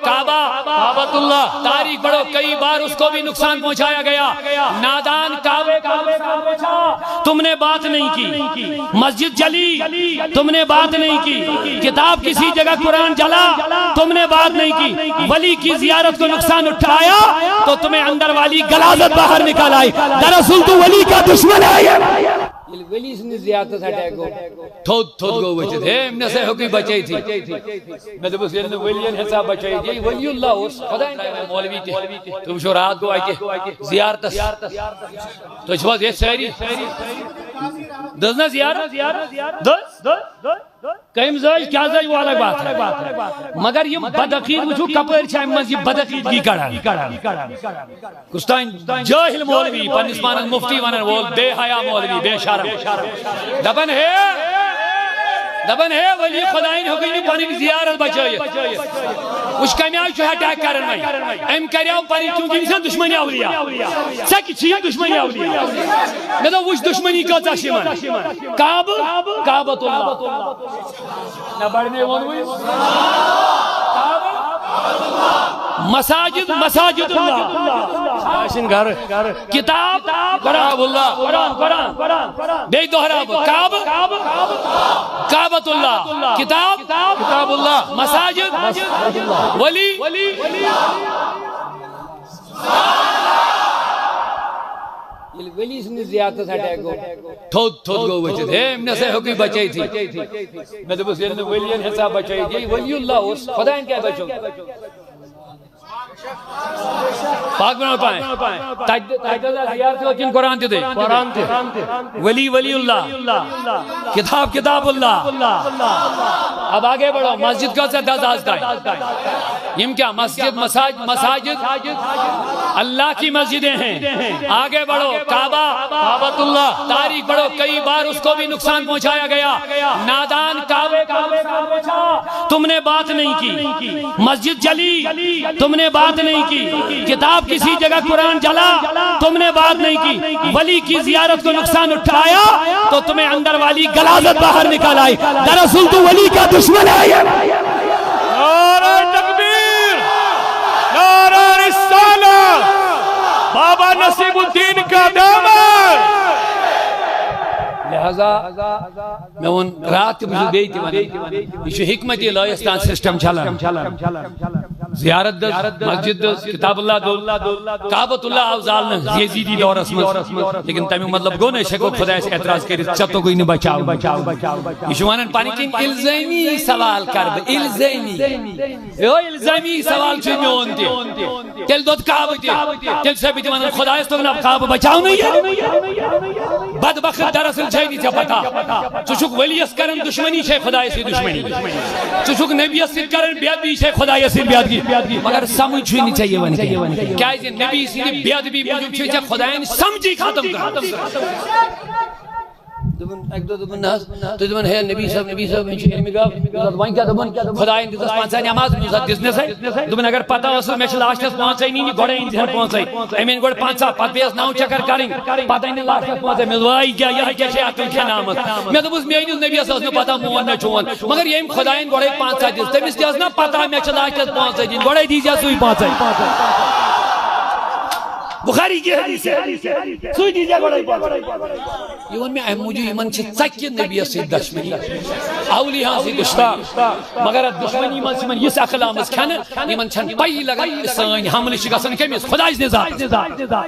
کعبہ کعبۃ اللہ، تاریخ پڑھو کئی بار اس کو بھی نقصان پہنچایا گیا، نادان کعبے کا پوچھا تم نے بات نہیں کی، مسجد جلی تم نے بات نہیں کی، کتاب کسی جگہ قرآن جلا تم نے بات نہیں کی، ولی کی زیارت کو نقصان اٹھایا تو تمہیں اندر والی غلاظت باہر نکال آئی، دراصل تو ولی کا دشمن ہے۔ ولی سن زیادت اٹیک گو تھود گو بچت ہے امنے سے ہوکی بچائی تھی میں تو بس یہ ولیین حساب بچائی تھی، ولی اللہ اس خدا مولوی تھی، تم شو رات کو آئی کہ زیارت تو اس وقت یہ سہری دزنا زیارت دز کئیم زاج کیا زاج وہ الگ بات ہے، مگر یہ بدعقید وچھو کپر چھائیں مز یہ بدعقید کی کڑا کستان جاہل مولوی پنسمان مفتی ونن وول بے حیا مولوی بے شرم دبن ہے ولی خداین حکمی پانی زیارت بچائی اس کمیائی چھو اٹیک کرن میں ایم کریاو پانی چونکہ انسان دشمنی اولیاء سکی چیئے دشمنی اولیاء میں تو وش دشمنی کا تشمن کعبۃ اللہ نہ بڑھنے ونوئی مساجد اللہ آشن گھر کتاب قرآن اللہ بے دوہرا کعبۃ اللہ کتاب اللہ مساجد ولی ولی سن زیادت اٹیک گو تھود گو بچت ہے امنے سے ہوکی بچائی تھی میں تو بس یہ ولیین حساب بچائی تھی، ولی اللہ اس خدا ان کیا بچو پاک بنا پائیں تاجدہ زیارت کو کن قرآن تے دے ولی اللہ کتاب اللہ اب آگے بڑھو مسجد کا سے دز آزدائیں یم کیا مساجد اللہ کی مسجدیں ہیں، آگے بڑھو کعبۃ اللہ، تاریخ پڑھو کئی بار اس کو بھی نقصان پہنچایا گیا، نادان کعبے کا پوچھا تم نے بات نہیں کی، مسجد جلی تم نے بات نہیں کی، کتاب کسی جگہ قرآن جلا تم نے بات نہیں کی، ولی کی زیارت کو نقصان اٹھایا تو تمہیں اندر والی غلاظت باہر نکال آئی، دراصل تو ولی کا دشمن ہے۔ نعرہ تکبیر، نعرہ رسالہ، بابا نصیب الدین کا دامن۔ لہذا میں ان رات کے مجھے بیتی ونی یہ حکمت الہیستان سسٹم چلا زیارت دز مسجد دز کتاب اللہ دو کعبۃ اللہ افضال نہ یزیدی دور اسمت لیکن تمہیں مطلب گو نہیں شکو خدا اس اعتراض کری چطو کوئی نہیں بچاو یہ شوانن پانی کن الزامی سوال کر الزامی سوال چنیون تی تل دود کعبہ تی تل سے بیتی ونن خدا اس تو نب کعبہ بچاو نہیں ہے بدبخت دراصل چھے نہیں پتا چوچک ولی اس کرن دشمنی چھے خدا اسی دشمنی چوچک نبی اس کرن بیاد بھی چھے خدا اسی بیاد کی مگر سمجھ ہوئی نہیں چاہیے ونی کیا ہے نبی اسی نے بیاد بھی موجود چھے خدایان سمجھی ختم کر ایک دو دبن ناز تو دبن ہے نبی صاحب انشاء علمی گاو وائن کیا دبن خدایان دیتس پانچ نماز نوزاد دسنے سے دبن اگر پتا ہو میں لاشتس پانچائی نہیں گوڑے انتہر پانچائی ایمین گوڑ پانچا پت بیس ناؤ چکر کریں پتہ نہیں لاشتس پانچائی میں دوائی کیا یہ کیا شیعہ تل کیا نامت میں دبس میں اینیز نبی صاحب نے پتا موان نہ چون مگر یہ خدایان گوڑے پانچا دس تمیس کیا اسنا پتا میں لاشتس پانچائی دن گوڑے دیجیا سوئی پانچائی بخاری کی حدیث ہے سوئی دیجیا گوڑے پانچائی یہ میں احموجو ایمان چھے چکی نبی سے دشمنی اولیاء سے دشمنی مگر دشمنی ایمان سے من یہ اخلام اس کھانا ایمان چھن پائی لگا سانی حمل شکاسن کمیس خدا اس نظام